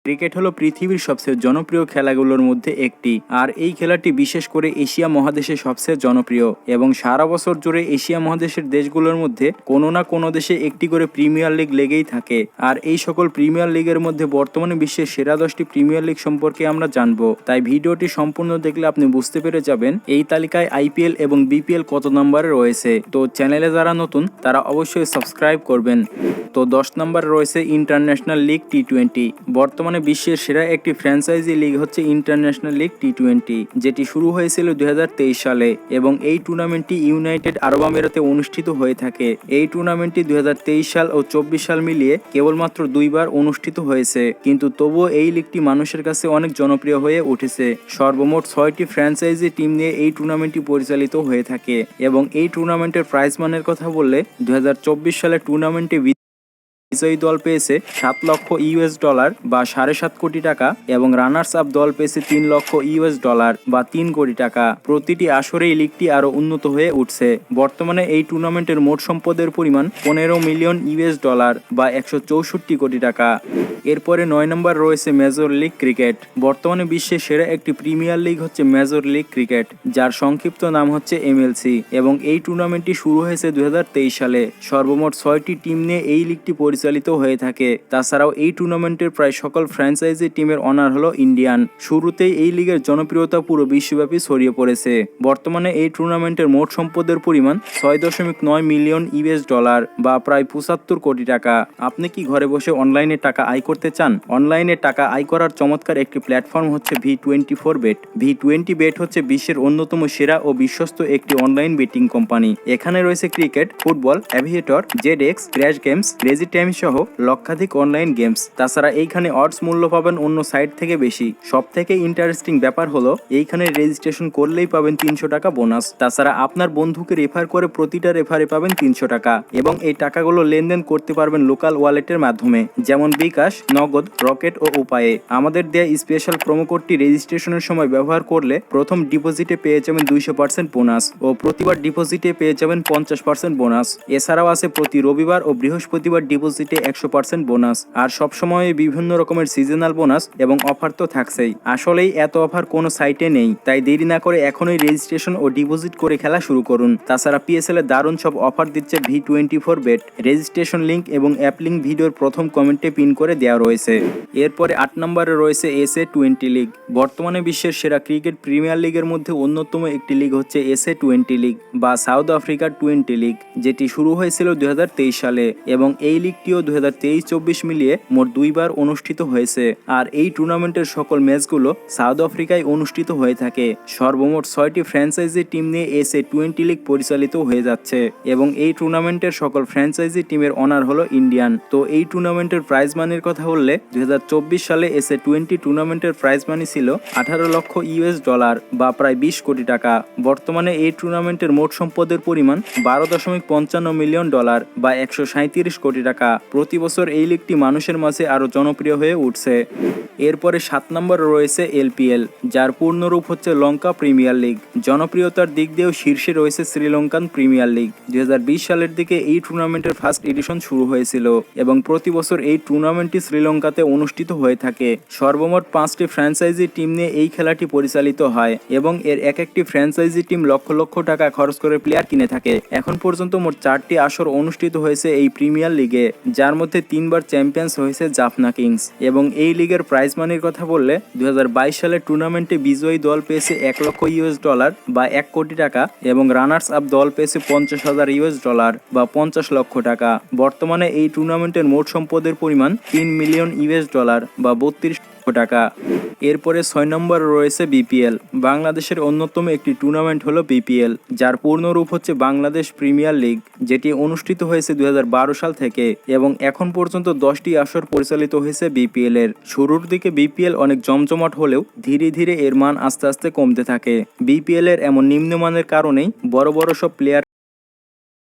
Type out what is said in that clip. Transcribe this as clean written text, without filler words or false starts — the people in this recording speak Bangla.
ক্রিকেট হলো পৃথিবীর সবচেয়ে জনপ্রিয় খেলাগুলোর মধ্যে একটি, আর এই খেলাটি বিশেষ করে এশিয়া মহাদেশে সবচেয়ে জনপ্রিয় এবং সারা বছর জুড়ে এশিয়া মহাদেশের দেশগুলোর মধ্যে কোনো না কোনো দেশে একটি করে প্রিমিয়ার লিগ লেগেই থাকে। আর এই সকল প্রিমিয়ার লিগের মধ্যে বর্তমানে বিশ্বের সেরা 10টি প্রিমিয়ার লিগ সম্পর্কে আমরা জানবো, তাই ভিডিওটি সম্পূর্ণ দেখলে আপনি বুঝতে পেরে যাবেন এই তালিকায় আইপিএল এবং বিপিএল কত নম্বরে রয়েছে। তো চ্যানেলে যারা নতুন তারা অবশ্যই সাবস্ক্রাইব করবেন। তো 10 নম্বরে রয়েছে ইন্টারন্যাশনাল লিগ টি-20। বর্তমানে বিশ্বের সেরা একটি ফ্র্যাঞ্চাইজি লিগ হচ্ছে ইন্টারন্যাশনাল লিগ টি-20, যেটি শুরু হয়েছিল 2023 সালে এবং এই টুর্নামেন্টটি ইউনাইটেড আরব আমিরাতে অনুষ্ঠিত হয়ে থাকে। এই টুর্নামেন্টটি 2023 সাল ও 24 সাল মিলিয়ে কেবলমাত্র দুইবার অনুষ্ঠিত হয়েছে, কিন্তু তবুও এই লিগটি মানুষের কাছে অনেক জনপ্রিয় হয়ে উঠেছে। সর্বমোট 6টি ফ্র্যাঞ্চাইজি টিম নিয়ে এই টুর্নামেন্টটি পরিচালিত হয়ে থাকে এবং এই টুর্নামেন্টের প্রাইজ মানের কথা বললে 2024 সালে টুর্নামেন্টে বিজয়ী দল পেয়েছে $7 লক্ষ বা 7.5 কোটি টাকা এবং রানার্স আপ দল পেয়েছে $3 লক্ষ বা 3 কোটি টাকা। প্রতিটি আসরে এই লিগটি আরো উন্নত হয়ে উঠছে। বর্তমানে এই টুর্নামেন্টের মোট সম্পদের পরিমাণ $15 মিলিয়ন বা 164 কোটি টাকা। এরপরে 9 নম্বর রয়েছে মেজর লিগ ক্রিকেট। বর্তমানে বিশ্বের সেরা একটি প্রিমিয়ার লিগ হচ্ছে মেজর লিগ ক্রিকেট, যার সংক্ষিপ্ত নাম হচ্ছে এমএলসি এবং এই টুর্নামেন্টটি শুরু হয়েছে 2023 সালে। সর্বমোট 6টি টিম নিয়ে এই লিগটি পরিচালিত হয়ে থাকে। তাছাড়াও এই টুর্নামেন্টের প্রায় সকল ফ্র্যাঞ্চাইজি টিমের অনার হলো ইন্ডিয়ান। শুরুতেই এই লিগের জনপ্রিয়তা পুরো বিশ্বব্যাপী ছড়িয়ে পড়েছে। বর্তমানে এই টুর্নামেন্টের মোট সম্পদের পরিমাণ $6.9 মিলিয়ন বা প্রায় 75 কোটি টাকা। আপনি কি ঘরে বসে অনলাইনে টাকা আয় করতে চান? অনলাইনে টাকা আয় করার চমৎকার একটি প্ল্যাটফর্ম হচ্ছে V24Bet। V20Bet হচ্ছে বিশ্বের অন্যতম সেরা ও বিশ্বস্ত একটি অনলাইন বেটিং কোম্পানি। এখানে রয়েছে cricket, football, aviator, ZX, crash games, crazy time সহ লক্ষাধিক অনলাইন গেমস। তাছাড়া এইখানে অডস মূল্য পাবেন অন্য সাইট থেকে বেশি। সব থেকে ইন্টারেস্টিং ব্যাপার হলো এইখানে রেজিস্ট্রেশন করলেই পাবেন 300 টাকা বোনাস। তাছাড়া আপনার বন্ধুকে রেফার করে প্রতিটা রেফারে পাবেন 300 টাকা এবং এই টাকাগুলো লেনদেন করতে পারবেন লোকাল ওয়ালেটের মাধ্যমে, যেমন বিকাশ, নগদ, রকেট ও উপায়ে। আমাদের দেয়া স্পেশাল প্রোমো কোডটি রেজিস্ট্রেশনের সময় ব্যবহার করলে প্রথম ডিপোজিটে পেয়ে যাবেন 200% বোনাস ও প্রতিবার ডিপোজিটে পেয়ে যাবেন 50% বোনাস। এছাড়াও আছে প্রতি রবিবার ও বৃহস্পতিবার ডিপোজিটে 100% বোনাস, আর সবসময় বিভিন্ন রকমের সিজনাল বোনাস এবং অফার তো থাকছেই। আসলেই এত অফার কোনো সাইটে নেই, তাই দেরি না করে এখনই রেজিস্ট্রেশন ও ডিপোজিট করে খেলা শুরু করুন। তাছাড়া পিএসএল এর দারুণ সব অফার দিচ্ছে V24Bet। রেজিস্ট্রেশন লিংক এবং অ্যাপ লিংক ভিডিওর প্রথম কমেন্টে পিন করে দেওয়া রয়েছে। এরপরে 8 নম্বরে রয়েছে SA20 লিগ। বর্তমানে বিশ্বের সেরা ক্রিকেট প্রিমিয়ার লিগের মধ্যে অন্যতম একটি লিগ হচ্ছে SA20 লিগ বা সাউথ আফ্রিকার 20 লিগ, যেটি শুরু হয়েছিল 2023 সালে এবং এই লিগটিও 2023-24 মিলিয়ে মোট দুইবার অনুষ্ঠিত হয়েছে। আর এই টুর্নামেন্টের সকল ম্যাচগুলো সাউথ আফ্রিকায় অনুষ্ঠিত হয়ে থাকে। সর্বমোট 6টি ফ্র্যাঞ্চাইজি টিম নিয়ে SA20 লিগ পরিচালিত হয়ে যাচ্ছে এবং এই টুর্নামেন্টের সকল ফ্র্যাঞ্চাইজি টিমের অনার হলো ইন্ডিয়ান। তো এই টুর্নামেন্টের প্রাইজ মানির কথা বললে 2024 সালে SA20 টুর্নামেন্টের প্রাইজ মানি ছিল $18 লক্ষ বা প্রায় 20 কোটি টাকা। বর্তমানে এই টুর্নামেন্টের মোট সম্পদের পরিমাণ $12.55 মিলিয়ন বা 137 কোটি টাকা। প্রতি বছর এই লিগটি মানুষের মাঝে আরো জনপ্রিয় হয়ে উঠছে। এরপরে 7 নম্বরে রয়েছে LPL, যার পূর্ণরূপ হচ্ছে লঙ্কা প্রিমিয়ার লিগ। জনপ্রিয়তার দিক দিয়েও শীর্ষে রয়েছে শ্রীলঙ্কান প্রিমিয়ার লিগ। 2020 সালের দিকে এই টুর্নামেন্টের ফার্স্ট এডিশন শুরু হয়েছিল এবং প্রতি বছর এই টুর্নামেন্টটি শ্রীলঙ্কাতে অনুষ্ঠিত হয়ে থাকে। সর্বমোট 5টি ফ্র্যাঞ্চাইজি টিম নিয়ে এই খেলাটি পরিচালিত হয় এবং এর এক একটি ফ্র্যাঞ্চাইজি টিম লক্ষ লক্ষ টাকা খরচ করে প্লেয়ার কিনে থাকে। এখন পর্যন্ত মোট 4টি আসর অনুষ্ঠিত হয়েছে এই প্রিমিয়ার লিগে, যার মধ্যে 3বার চ্যাম্পিয়ন্স হয়েছে জাফনা কিংস এবং এই লিগের প্রাইজ মানির কথা বললে 2022 সালে টুর্নামেন্টে বিজয়ী দল পেয়েছে $1 লক্ষ বা 1 কোটি টাকা এবং রানার্স আপ দল পেয়েছে $50,000 বা 50 লক্ষ টাকা। বর্তমানে এই টুর্নামেন্টের মোট সম্পদের পরিমাণ $3 মিলিয়ন বা 32 টাকা। এরপরে 6 নম্বর রয়েছে বিপিএল। বাংলাদেশের অন্যতম একটি টুর্নামেন্ট হলো বিপিএল, যার পূর্ণরূপ হচ্ছে বাংলাদেশ প্রিমিয়ার লিগ, যেটি অনুষ্ঠিত হয়েছে 2012 সাল থেকে এবং এখন পর্যন্ত 10টি আসর পরিচালিত হয়েছে বিপিএল এর। শুরুর দিকে বিপিএল অনেক জমজমাট হলেও ধীরে ধীরে এর মান আস্তে আস্তে কমতে থাকে। বিপিএল এর এমন নিম্নমানের কারণেই বড় বড় সব প্লেয়ার